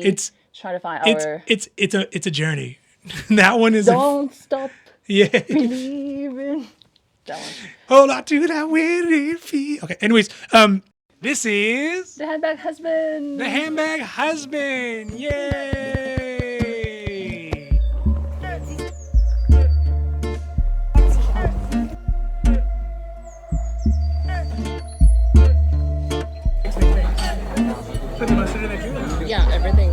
It's try to find it's our it's a journey. That one is don't stop yeah. believing. That one. Hold on to that weary feet. Okay. Anyways, this is The Handbag Husband. the Handbag Husband. Yay! Yeah, everything.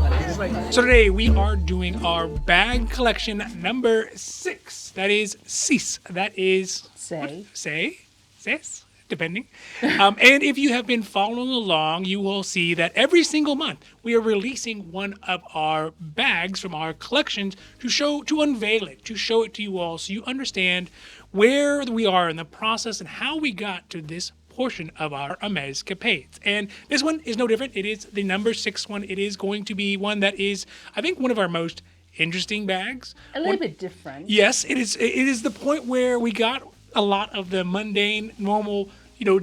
So today we are doing our bag collection number 6. That is cease. That is says, depending. And if you have been following along, you will see that every single month we are releasing one of our bags from our collections to unveil it, to show it to you all, so you understand where we are in the process and how we got to this portion of our Hermès capades. And this one is no different. It is the number 6 one. It is going to be one that is, I think, one of our most interesting bags. A little bit different. Yes, it is. It is the point where we got a lot of the mundane, normal,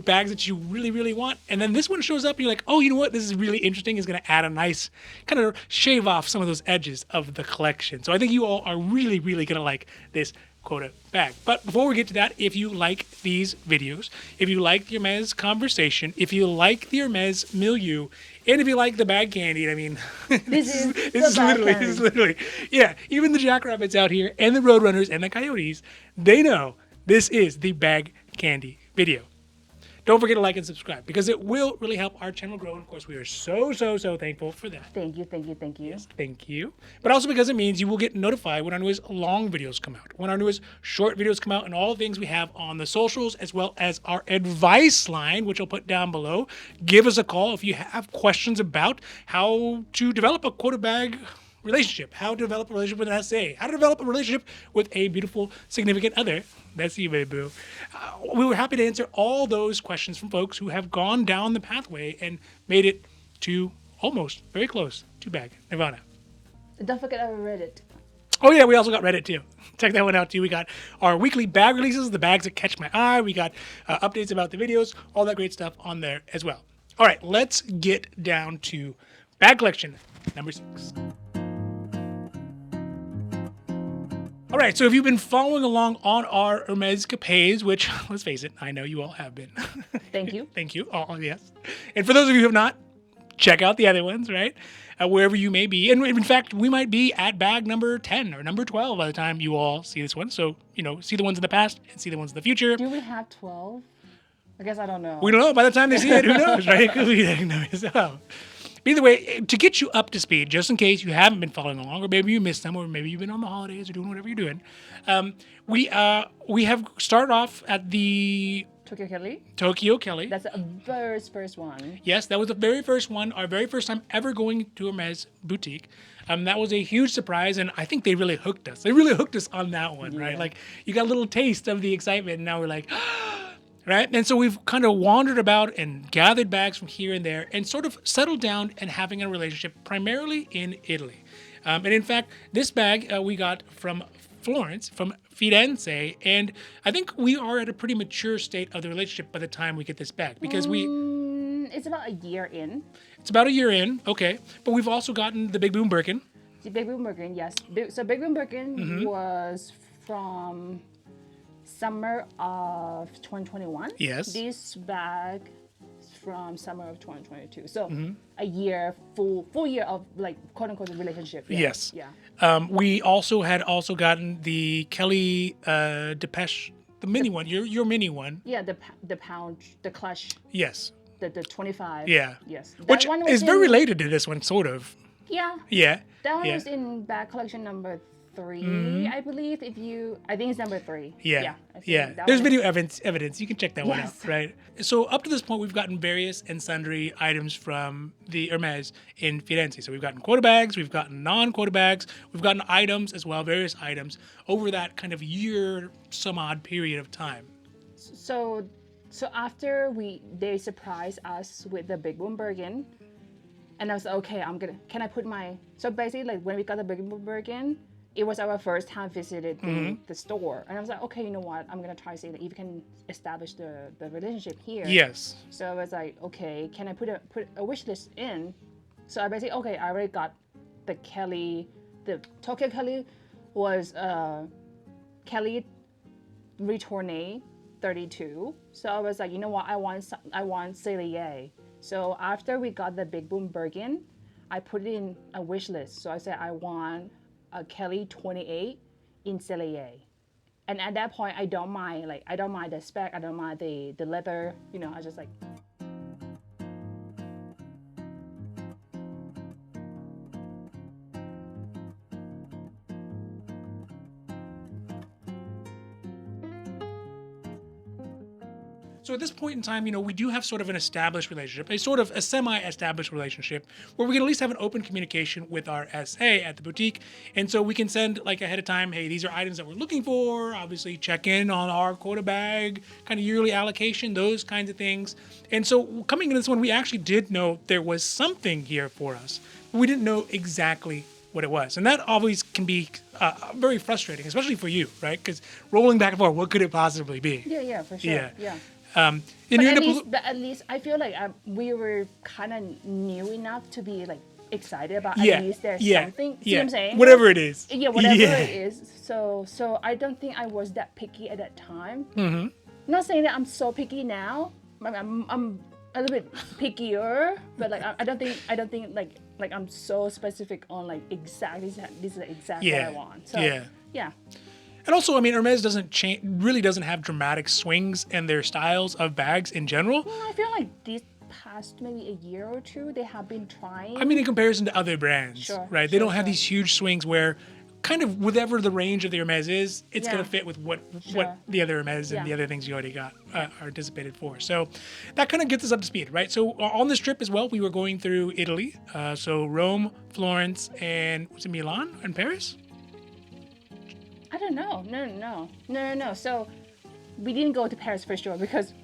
bags that you really, really want. And then this one shows up and you're like, oh, you know what? This is really interesting. It's going to add a nice, kind of shave off some of those edges of the collection. So I think you all are really, really going to like this quota bag. But before we get to that, if you like these videos, if you like the Hermès conversation, if you like the Hermès milieu, and if you like the bag candy, I mean, This is literally, yeah, even the jackrabbits out here and the roadrunners and the coyotes, they know this is the bag candy video. Don't forget to like and subscribe because it will really help our channel grow. And of course, we are so thankful for that. Thank you. Yes, thank you. But also because it means you will get notified when our newest long videos come out, when our newest short videos come out, and all the things we have on the socials, as well as our advice line, which I'll put down below. Give us a call if you have questions about how to develop a quota bag relationship, how to develop a relationship with an SA, how to develop a relationship with a beautiful significant other. That's you, baby boo. We were happy to answer all those questions from folks who have gone down the pathway and made it to almost very close to bag nirvana. Don't forget our Reddit. Oh yeah, we also got Reddit too. Check that one out too. We got our weekly bag releases, the bags that catch my eye. We got updates about the videos, all that great stuff on there as well. All right, let's get down to bag collection number 6. All right, so if you've been following along on our Hermès capades, which, let's face it, I know you all have been. Thank you. Thank you. Oh, yes. And for those of you who have not, check out the other ones, right? Wherever you may be. And in fact, we might be at bag number 10 or number 12 by the time you all see this one. So, see the ones in the past and see the ones in the future. Do we have 12? I guess I don't know. We don't know. By the time they see it, who knows, right? It could be that, so. Either way, to get you up to speed, just in case you haven't been following along, or maybe you missed them, or maybe you've been on the holidays or doing whatever you're doing, we have started off at the Tokyo Kelly. That's the very first one. Yes, that was the very first one, our very first time ever going to a Hermès boutique. That was a huge surprise, and I think they really hooked us. They really hooked us on that one, Yeah. right? Like, you got a little taste of the excitement, and now we're like, right? And so we've kind of wandered about and gathered bags from here and there and sort of settled down and having a relationship primarily in Italy. And in fact, this bag we got from Florence, from Firenze, and I think we are at a pretty mature state of the relationship by the time we get this bag because It's about a year in. it's about a year in, okay, but we've also gotten the Big Boom Birkin. The Big Boom Birkin, yes. So Big Boom Birkin Mm-hmm. was from summer of 2021. Yes. This bag is from summer of 2022. So Mm-hmm. a year, full year of like quote unquote relationship. Yeah. Yes. Yeah. We also had gotten the Kelly Depeche, the mini one, your mini one. Yeah, the pound, the clutch, Yes. the 25. Yeah. Yes. That Which one was is very in- related to this one, sort of. Yeah. Yeah. That one yeah. was in bag collection number 3, I believe. I think it's number 3. Yeah. I think Yeah. that There's one- video evidence. You can check that one out, Yes. right? So up to this point, we've gotten various and sundry items from the Hermès in Firenze. So we've gotten quota bags, we've gotten non-quota bags, we've gotten items as well, various items over that kind of year, some odd period of time. So after they surprised us with the Big Boom Birkin, and I was like, okay, can I put so basically like when we got the Big Boom Birkin, it was our first time visiting the store. And I was like, okay, you know what? I'm going to try to see if you can establish the relationship here. Yes. So I was like, okay, can I put a wish list in? So I basically, okay, I already got the Tokyo Kelly was Kelly Retourné 32. So I was like, you know what, I want Cellier. So after we got the Big Boom Birkin, I put it in a wish list. So I said I want a Kelly 28 in Cellier. And at that point, I don't mind the spec, I don't mind the leather, you know, I just like. So at this point in time, you know, we do have sort of an established relationship, a sort of a semi-established relationship where we can at least have an open communication with our SA at the boutique. And so we can send like ahead of time, hey, these are items that we're looking for, obviously check in on our quota bag, kind of yearly allocation, those kinds of things. And so coming into this one, we actually did know there was something here for us, but we didn't know exactly what it was. And that always can be very frustrating, especially for you, right? Because rolling back and forth, what could it possibly be? Yeah, for sure. Yeah. And but you at least I feel like we were kind of new enough to be like excited about yeah, at least there's yeah, something. See yeah. what I'm saying? Whatever it is. Yeah, whatever it is. So I don't think I was that picky at that time. Mm-hmm. Not saying that I'm so picky now. I'm a little bit pickier, but like I don't think like I'm so specific on like exactly this is exactly what I want. So yeah. And also, I mean, Hermes really doesn't have dramatic swings in their styles of bags in general. Well, I feel like these past maybe a year or two, they have been trying. I mean, in comparison to other brands, right? They don't have these huge swings where kind of whatever the range of the Hermes is, it's going to fit with what the other Hermes and the other things you already got are anticipated for. So that kind of gets us up to speed, right? So on this trip as well, we were going through Italy. So Rome, Florence, and was it Milan and Paris? I don't know. No. So we didn't go to Paris for sure because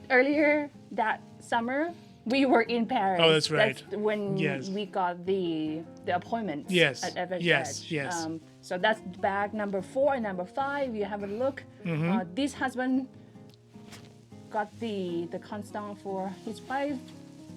earlier that summer we were in Paris. Oh, that's right. That's when we got the appointment. Yes. At Everett. Yes. So that's bag number 4 and number 5. You have a look. This husband got the constant for his wife.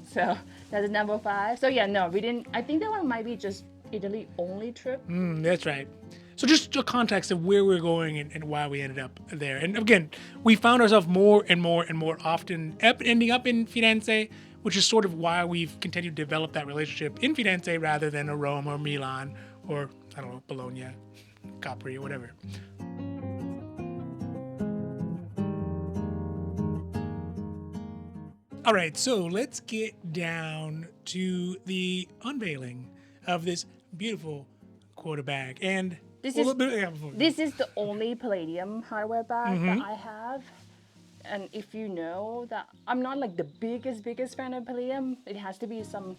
So that's number 5. So yeah, no, we didn't. I think that one might be just Italy only trip. That's right. So just a context of where we're going and why we ended up there. And again, we found ourselves more and more often ending up in Firenze, which is sort of why we've continued to develop that relationship in Firenze rather than a Rome or Milan or, I don't know, Bologna, Capri, or whatever. All right, so let's get down to the unveiling of this beautiful quota bag. And this is the only palladium hardware bag that I have. And if you know that I'm not like the biggest fan of palladium, it has to be some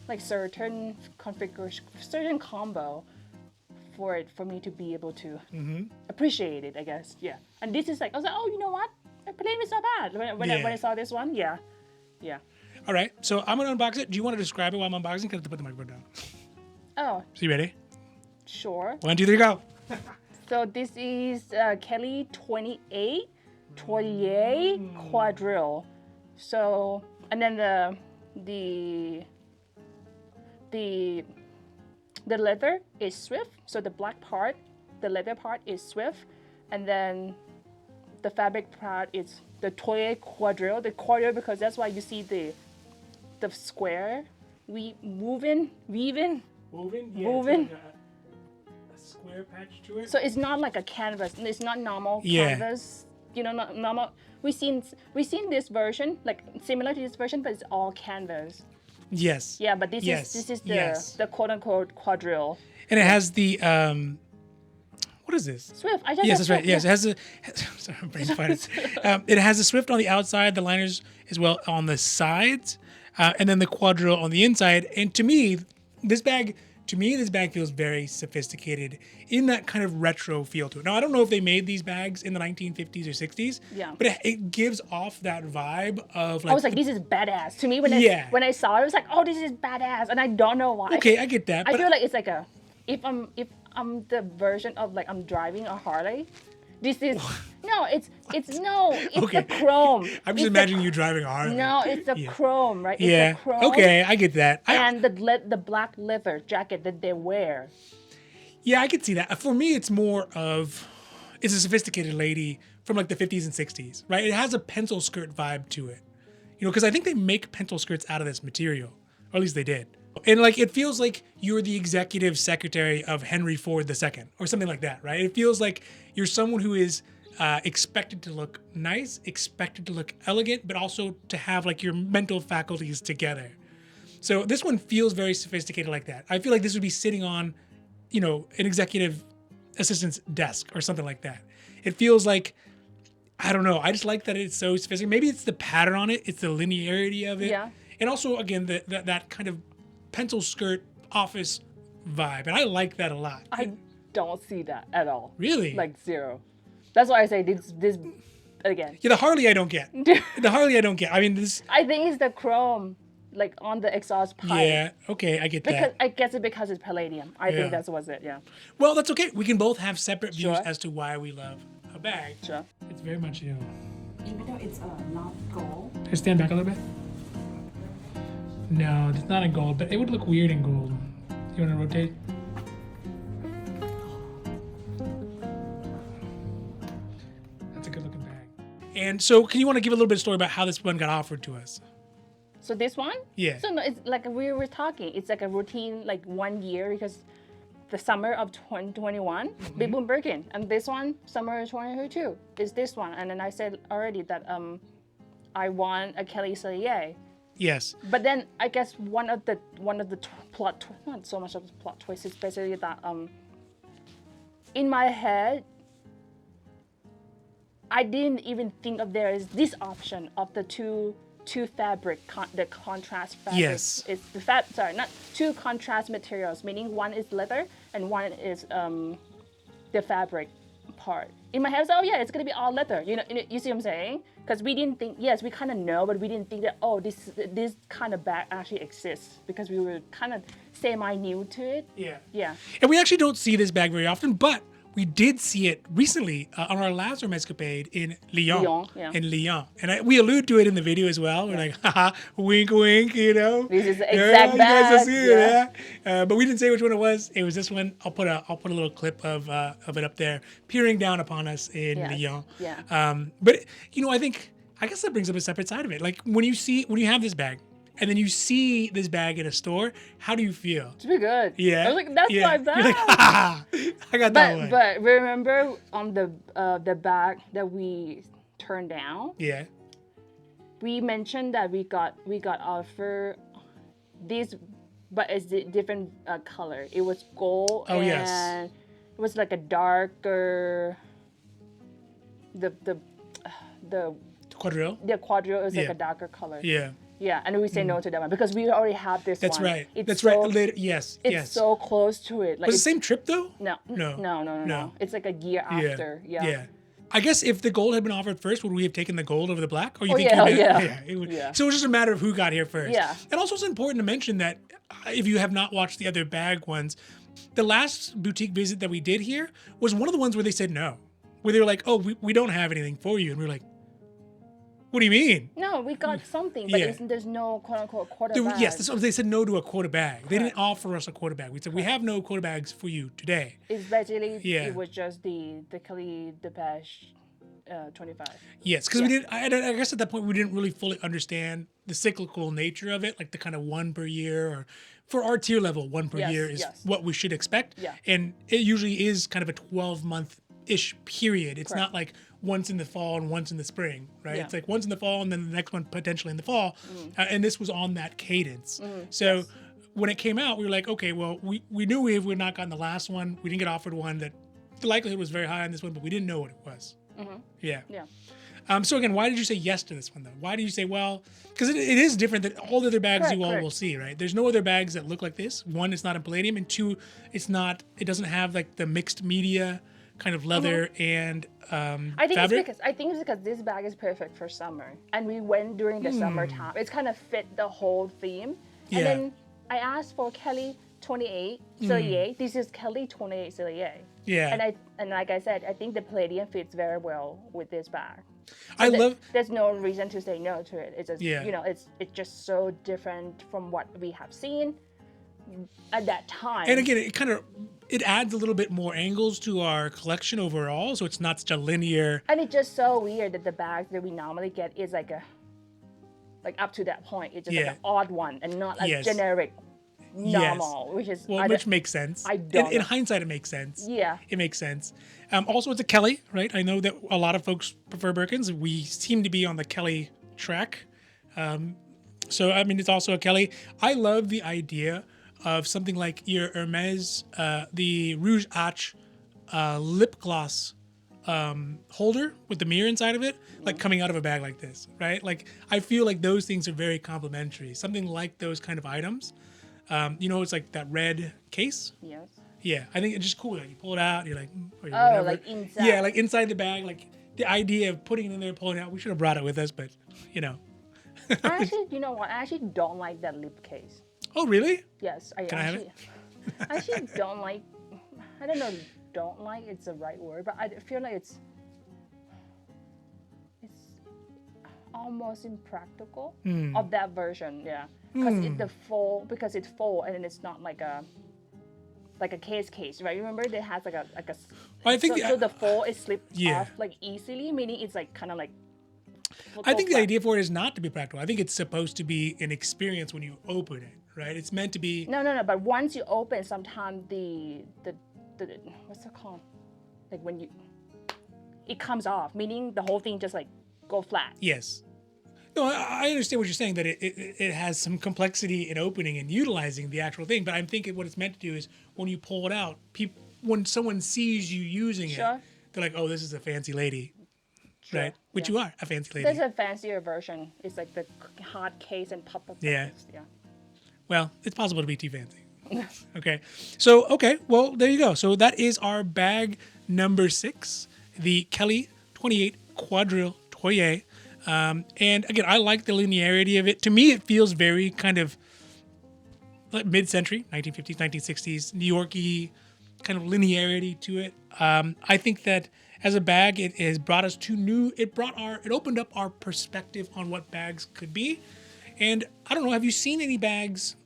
like certain configuration, certain combo for me to be able to appreciate it, I guess. Yeah. And this is like, I was like, oh, you know what? Palladium is not bad. When I saw this one, yeah. All right, so I'm gonna unbox it. Do you want to describe it while I'm unboxing? Because I have to put the microphone down. Oh. So you ready? Sure. 1, 2, 3, go. So this is Kelly 28 Toyer Quadrille. So, and then the leather is Swift. So the black part, the leather part is Swift, and then the fabric part is the Toyer Quadrille. The quadrille because that's why you see the square. We moving. A square patch to it. So it's not like a canvas. It's not normal canvas. You know, not normal. We've seen this version, like similar to this version, but it's all canvas. Yes. Yeah, but this is the quote unquote quadrille. And it has the what is this? Swift. Yes, that's right. Yes, it has sorry, I'm brain farted. It has the Swift on the outside, the liners as well on the sides, and then the quadrille on the inside. And to me, this bag feels very sophisticated in that kind of retro feel to it. Now, I don't know if they made these bags in the 1950s or 60s, but it gives off that vibe of like... I was like, this is badass. To me, when I saw it, I was like, oh, this is badass. And I don't know why. Okay, I get that. I feel like it's like if I'm the version of like I'm driving a Harley, This is no, it's Okay. the chrome. I'm It's just imagining you driving a Harley. No, it's the chrome, right? It's Yeah. the chrome. Okay, I get that. And the black leather jacket that they wear. Yeah, I could see that. For me, it's more of it's a sophisticated lady from like the 50s and 60s, right? It has a pencil skirt vibe to it, because I think they make pencil skirts out of this material, or at least they did. And like it feels like you're the executive secretary of Henry Ford II, or something like that, right? It feels like you're someone who is expected to look nice, expected to look elegant, but also to have like your mental faculties together. So this one feels very sophisticated like that. I feel like this would be sitting on, an executive assistant's desk or something like that. It feels like, I don't know. I just like that it's so sophisticated. Maybe it's the pattern on it. It's the linearity of it. Yeah. And also, again, that kind of pencil skirt office vibe. And I like that a lot. I don't see that at all. Really? Like zero. That's why I say this again. Yeah, the Harley I don't get. The Harley I don't get. I mean, this. I think it's the chrome, like on the exhaust pipe. Yeah, okay, I get Because that. I guess it because it's palladium. I Yeah. think that's what's it. Yeah. Well, that's okay. We can both have separate views Sure. as to why we love a bag. Sure. It's very much you. Even though it's not gold. Can I stand back a little bit? No, it's not in gold, but it would look weird in gold. You want to rotate? That's a good looking bag. And so, can you want to give a little bit of story about how this one got offered to us? So this one? Yeah. So no, it's like we were talking. It's like a routine, like 1 year because the summer of 2021, Big Boom Birkin, and this one summer of 2022 is this one. And then I said already that I want a Kelly Cellier. Yes. But then I guess one of the not so much of the plot twist is basically that in my head I didn't even think of there is this option of the two fabric the contrast fabric. Yes. It's the not two contrast materials, meaning one is leather and one is the fabric part. In my head, I was like, oh yeah, it's gonna be all leather. You see what I'm saying? Because we didn't think. Yes, we kind of know, but we didn't think that this kind of bag actually exists because we were kind of semi-new to it. Yeah. Yeah. And we actually don't see this bag very often, but we did see it recently on our last Hermès escapade in Lyon. Lyon, yeah. In Lyon. And we allude to it in the video as well. We're like, haha, wink, wink, This is the Yeah, exact you guys will bag. see it, yeah. But we didn't say which one it was. It was this one. I'll put a little clip of it up there, peering down upon us in Yes, Lyon. yeah. But I guess that brings up a separate side of it. Like when you have this bag, and then you see this bag in a store, how do you feel? It's pretty good. Yeah. I was like, that's my bag. You're like, ha, I got that one. But remember on the bag that we turned down, Yeah. we mentioned that we got offer this, but it's a different color. It was gold Oh, and yes. it was like a darker. The Quadrille? quadrille is like Yeah. a darker color. Yeah. Yeah, and we say no to that one because we already have this That's one. right. It's That's so, right. Later, yes. It's yes. so close to it. Like Was it it's, the same trip though? No. No. No. It's like a year Yeah. after. Yeah. Yeah. I guess if the gold had been offered first, would we have taken the gold over the black? Or you Oh, think yeah, you yeah. it would, Yeah. So it was just a matter of who got here first. Yeah. And also it's important to mention that if you have not watched the other bag ones, the last boutique visit that we did here was one of the ones where they said no. Where they were like, oh, we don't have anything for you. And we were like, what do you mean? No, we got something, but Yeah. there's no quote unquote quarter bag. Yes, that's what they said no to a quarter bag. They didn't Correct. offer us a quarter bag. We said, we have no quarter bags for you today. It's basically Yeah. it was just the Kelly Depeche 25. Yes, because Yeah. we didn't. I guess at that point we didn't really fully understand the cyclical nature of it, like the kind of one per year, or for our tier level, one per Yes, year is yes. what we should expect. Yeah. And it usually is kind of a 12-month-ish period. It's Correct. not like once in the fall and once in the spring, right? Yeah. It's like once in the fall and then the next one potentially in the fall. And this was on that cadence. So yes. when it came out, we were like, okay, well, we knew we had not gotten the last one. We didn't get offered one that the likelihood was very high on this one, but we didn't know what it was. Yeah. Yeah. So again, why did you say yes to this one though? Why did you say, well, because it is different than all the other bags Correct, you all correct. will see, right? There's no other bags that look like this. One, it's not in palladium, and two, it doesn't have like the mixed media kind of leather and I think fabric. it's because this bag is perfect for summer, and we went during the summertime. It's kind of fit the whole theme. Yeah. And then I asked for Kelly 28 Cellier. This is Kelly 28 Cellier. Yeah. And like I said, I think the palladium fits very well with this bag. There's no reason to say no to it. It's just it's just so different from what we have seen at that time. And again, it adds a little bit more angles to our collection overall, so it's not such a linear. And it's just so weird that the bags that we normally get is like up to that point, it's just like an odd one and not a generic normal, which makes sense. In hindsight, it makes sense. Yeah, it makes sense. Also, it's a Kelly, right? I know that a lot of folks prefer Birkins. We seem to be on the Kelly track. So I mean, it's also a Kelly. I love the idea of something like your Hermès, the Rouge H lip gloss holder with the mirror inside of it, like coming out of a bag like this, right? Like I feel like those things are very complementary. Something like those kind of items. It's like that red case. Yes. Yeah, I think it's just cool. Like you pull it out, you're like, or whatever. Like inside. Yeah, like inside the bag. Like the idea of putting it in there, pulling it out. We should have brought it with us, but Actually, you know what? I actually don't like that lip case. Oh, really? Yes, Can I have it? I actually don't like. I don't know. Don't like it's the right word, but I feel like it's almost impractical of that version. Yeah, because it's full and it's not like a case, right? Remember, it has like a. I think so the fold is slipped off like easily, meaning it's like kind of like. I think the idea for it is not to be practical. I think it's supposed to be an experience when you open it, right? It's meant to be. No. But once you open, sometimes the what's it called? Like when it comes off, meaning the whole thing just like go flat. Yes. No, I understand what you're saying, that it has some complexity in opening and utilizing the actual thing. But I'm thinking what it's meant to do is when you pull it out, when someone sees you using it, they're like, oh, this is a fancy lady. Sure. Right? Which you are, a fancy lady. There's a fancier version. It's like the hard case and pop-up. Yeah. Yeah. Well, it's possible to be too fancy. Okay. So, well, there you go. So that is our bag number 6, the Kelly 28 Quadrille Toyer. And again, I like the linearity of it. To me, it feels very kind of like mid-century, 1950s, 1960s, New York-y kind of linearity to it. I think that as a bag, it has brought us to it opened up our perspective on what bags could be. And I don't know, have you seen any bags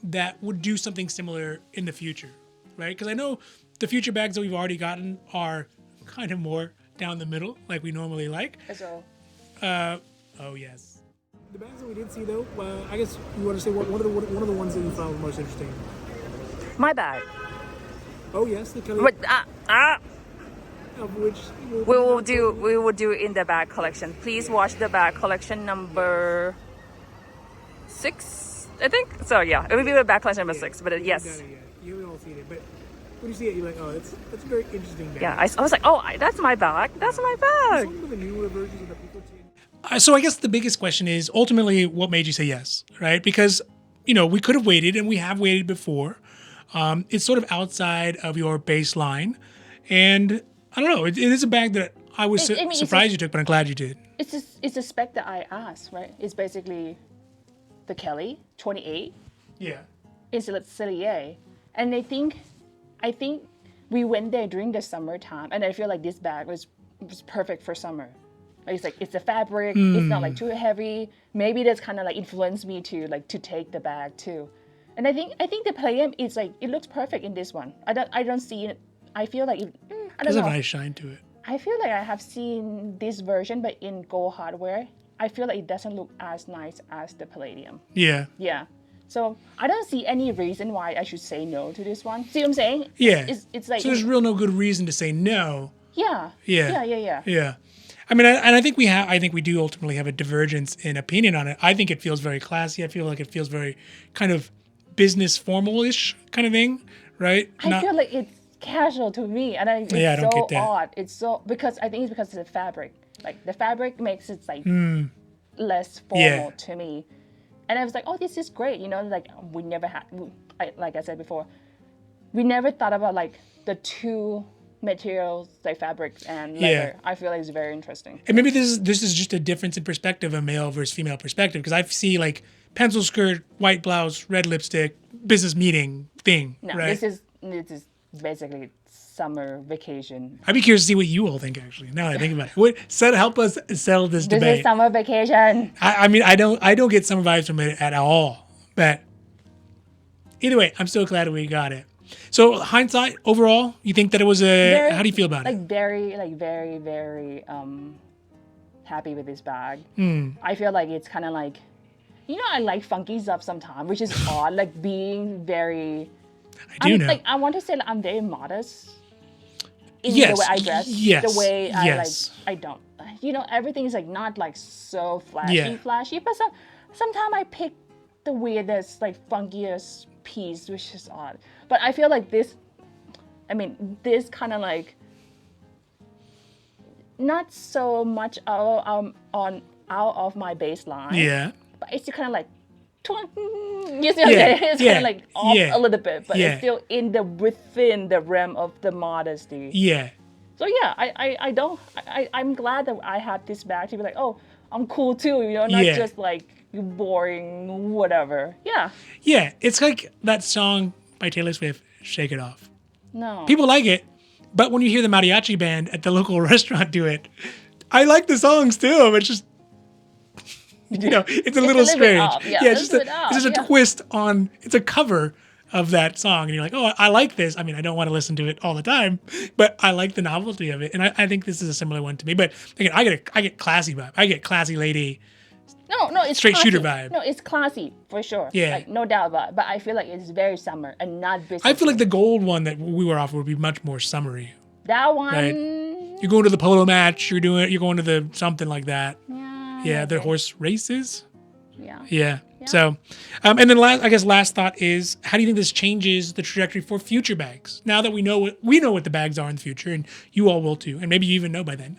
that would do something similar in the future, right? Because I know the future bags that we've already gotten are kind of more down the middle, like we normally like. So. Oh yes. The bags that we did see, though, I guess you want to say one of the ones that you found most interesting. My bag. Oh yes, the Kelly. Of which we will do in the bag collection. Please watch the bag collection number 6, I think. So yeah, it will be the bag collection number 6. But yes. You haven't all seen it, but when you see it, you're like, oh, that's a very interesting bag. Yeah, I was like, oh, that's my bag. That's my bag. Some of the newer versions of the people. So I guess the biggest question is ultimately what made you say yes, right? Because, we could have waited, and we have waited before. It's sort of outside of your baseline. And I don't know, it is a bag that I was surprised you took, but I'm glad you did. It's a spec that I asked, right? It's basically the Kelly 28. Yeah. It's a Cellier. And I think we went there during the summertime, and I feel like this bag was perfect for summer. It's the fabric. It's not like too heavy. Maybe that's kind of like influenced me to take the bag too. And I think the palladium is like it looks perfect in this one. I don't see it. I feel like I don't know. There's a nice shine to it. I feel like I have seen this version, but in gold hardware. I feel like it doesn't look as nice as the palladium. Yeah. Yeah. So I don't see any reason why I should say no to this one. See what I'm saying? Yeah. It's like so there's no good reason to say no. Yeah. Yeah. Yeah. I mean, I think we do ultimately have a divergence in opinion on it. I think it feels very classy. I feel like it feels very kind of business formal-ish kind of thing, right? I feel like it's casual to me, and it's I don't so get that. odd. It's so because I think it's because of the fabric. Like the fabric makes it like less formal to me, and I was like, oh, this is great. Like we never had, like I said before, we never thought about like the two materials like fabrics and leather. I feel like it's very interesting. And maybe this is just a difference in perspective, a male versus female perspective, because I see like pencil skirt, white blouse, red lipstick, business meeting thing. No, right? this is basically summer vacation. I'd be curious to see what you all think. Actually, now that I think about it, help us settle this This debate. is summer vacation. I mean, I don't get summer vibes from it at all. But either way, I'm still glad we got it. So hindsight, overall, you think that it was how do you feel about it? Very, very happy with this bag. Hmm. I feel like it's kind of like, I like funky stuff sometimes, which is odd. Like being very. I do know. Like I want to say I'm very modest in Yes, the way I dress. yes, The way yes. I don't. Everything is like not like so flashy, Yeah. But sometimes I pick the weirdest, like funkiest piece, which is odd. But I feel like this kind of like not so much out of my baseline. Yeah. But it's kind of like, you see what I'm saying? It's kind of like off a little bit, but it's still within the realm of the modesty. Yeah. So yeah, I'm glad that I have this bag to be like, oh, I'm cool too, not just like boring whatever. Yeah. Yeah. It's like that song by Taylor Swift, "Shake It Off." No. People like it, but when you hear the mariachi band at the local restaurant do it, I like the song still. But it's just, it's a little strange. Off. Yeah, it's just a twist on. It's a cover of that song, and you're like, oh, I like this. I mean, I don't want to listen to it all the time, but I like the novelty of it, and I think this is a similar one to me. But again, I get classy vibe. I get classy lady. No, it's straight classy. shooter vibe. No, it's classy for sure. Yeah, like, no doubt about it. But I feel like it's very summer and not business. I feel like the gold one that we were offered would be much more summery. That one. Right? You're going to the polo match. You're going to the something like that. Yeah, the horse races. Yeah. So, and then last thought is, how do you think this changes the trajectory for future bags? Now that we know what the bags are in the future, and you all will too, and maybe you even know by then,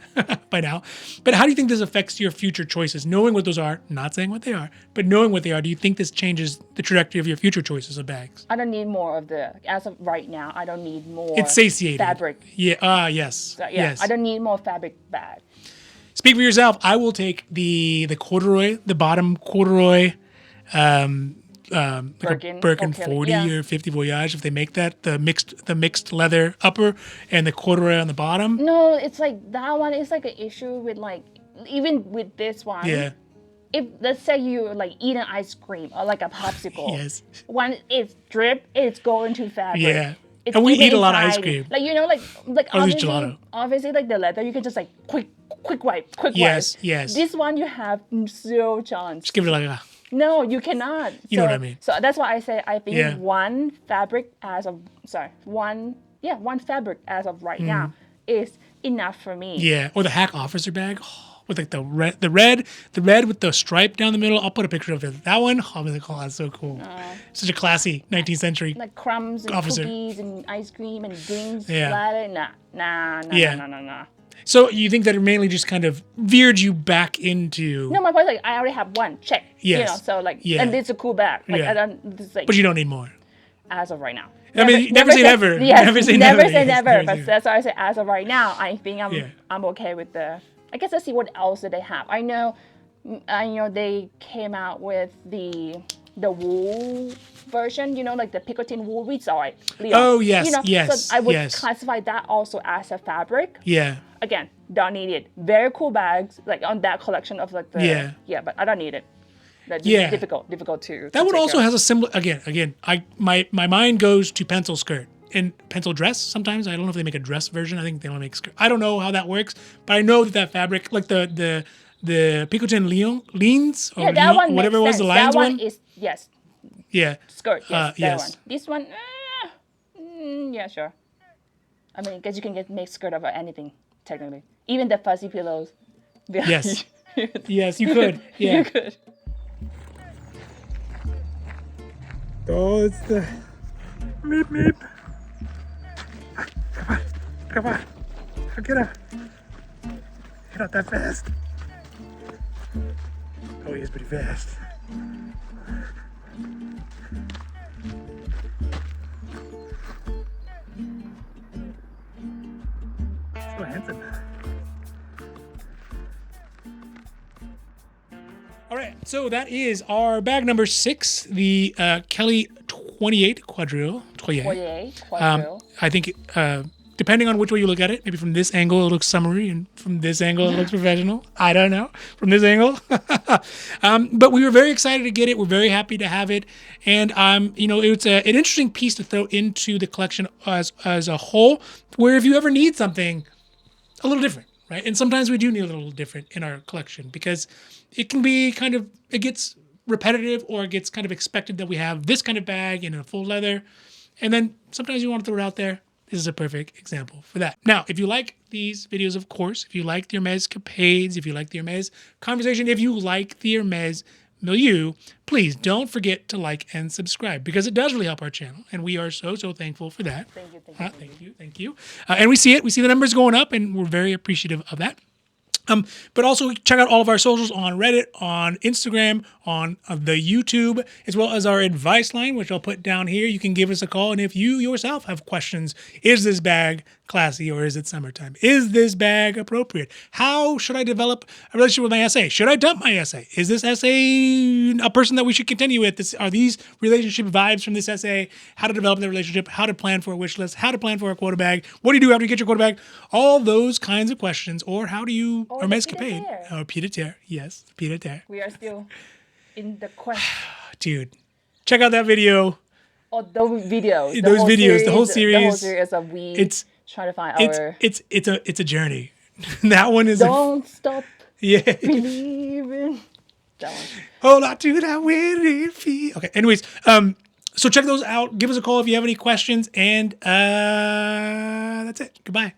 by now. But how do you think this affects your future choices? Knowing what those are, not saying what they are, but knowing what they are, do you think this changes the trajectory of your future choices of bags? I don't need more of as of right now, I don't need more. It's satiated. Fabric. Yeah. Yes. So, Yes. I don't need more fabric bag. Speak for yourself. I will take the corduroy, the bottom corduroy. Like Birkin, a Birkin okay, 40 or 50 Voyage, if they make that, the mixed leather upper and the corduroy on the bottom. No, it's like that one is like an issue with like, even with this one. Yeah. If let's say you like eat an ice cream or like a popsicle. Yes. When it's drip, it's going to fabric. Yeah. It's And we even eat a lot of inside. ice cream. Like Or at least gelato. obviously like the leather you can just like quick wipe. Yes, yes. This one you have zero chance. Just give it like a... No, you cannot. You know what I mean. So that's why I say I think Yeah. one fabric as of right now is enough for me. Yeah. Or the Hack officer bag. With like the red with the stripe down the middle. I'll put a picture of it. That one, I'll be like, oh, that's so cool. Such a classy 19th century. Like crumbs and officer. cookies and ice cream and drinks. Yeah. Nah. So you think that it mainly just kind of veered you back into... No, my point is like I already have one. Check. Yes. So like, Yeah. and it's a cool bag. Like Yeah. I don't. It's like But you don't need more. as of right now. I mean, never say never. Yes, Never say never never. say Yes, never. never But say that's why I say as of right now. I think Yeah. I'm okay with the. I guess let's see what else that they have. I know they came out with the wool version. Like the picotin wool. We saw it. Leon. Oh, yes, yes, So I would yes. classify that also as a fabric. Yeah. Again, don't need it. Very cool bags, like on that collection of like the but I don't need it. That's difficult to. That one take also care of. has a similar. Again, my mind goes to pencil skirt and pencil dress. Sometimes I don't know if they make a dress version. I think they only make skirt. I don't know how that works, but I know that fabric, like the picotin leans or that one whatever it makes was, the sense. lines That one one. is Yeah. skirt. Yes, that yes. one. This one, yeah, sure. I mean, because you can make skirt of anything technically, even the fuzzy pillows. Yes. Yes, you could. Yeah. You could. Oh, it's the meep meep. Come on. Get up. You're not that fast. Oh, he is pretty fast. So handsome. All right, so that is our bag number 6, the Kelly 28 quadrille, Foyer, quadrille. I think depending on which way you look at it, maybe from this angle it looks summery, and from this angle it looks professional. I don't know. From this angle, but we were very excited to get it. We're very happy to have it, and it's an interesting piece to throw into the collection as a whole. Where if you ever need something a little different, right? And sometimes we do need a little different in our collection because it can be it gets repetitive, or it gets kind of expected that we have this kind of bag in a full leather, and then sometimes you want to throw it out there. This is a perfect example for that. Now, if you like these videos, of course, if you like the Hermès capades, if you like the Hermès conversation, if you like the Hermès milieu, please don't forget to like and subscribe, because it does really help our channel, and we are so thankful for that. Thank you. And we see the numbers going up, and we're very appreciative of that. But also check out all of our socials on Reddit, on Instagram, on the YouTube, as well as our advice line, which I'll put down here. You can give us a call, and if you yourself have questions, is this bag classy or is it summertime? Is this bag appropriate? How should I develop a relationship with my SA? Should I dump my SA? Is this SA a person that we should continue with? Are these relationship vibes from this SA? How to develop the relationship? How to plan for a wish list? How to plan for a quota bag? What do you do after you get your quota bag? All those kinds of questions. Or how do you Hermès capade? Or pied-à-terre. Yes, pied-à-terre. We are still in the quest. Dude, check out that video. Oh, those videos. The whole series. The whole series of trying to find our. It's a journey. That one is. Don't stop. Yeah. Believing. That one. Hold on to that winning feet. Okay. Anyways, so check those out. Give us a call if you have any questions, and that's it. Goodbye.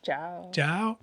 Ciao. Ciao.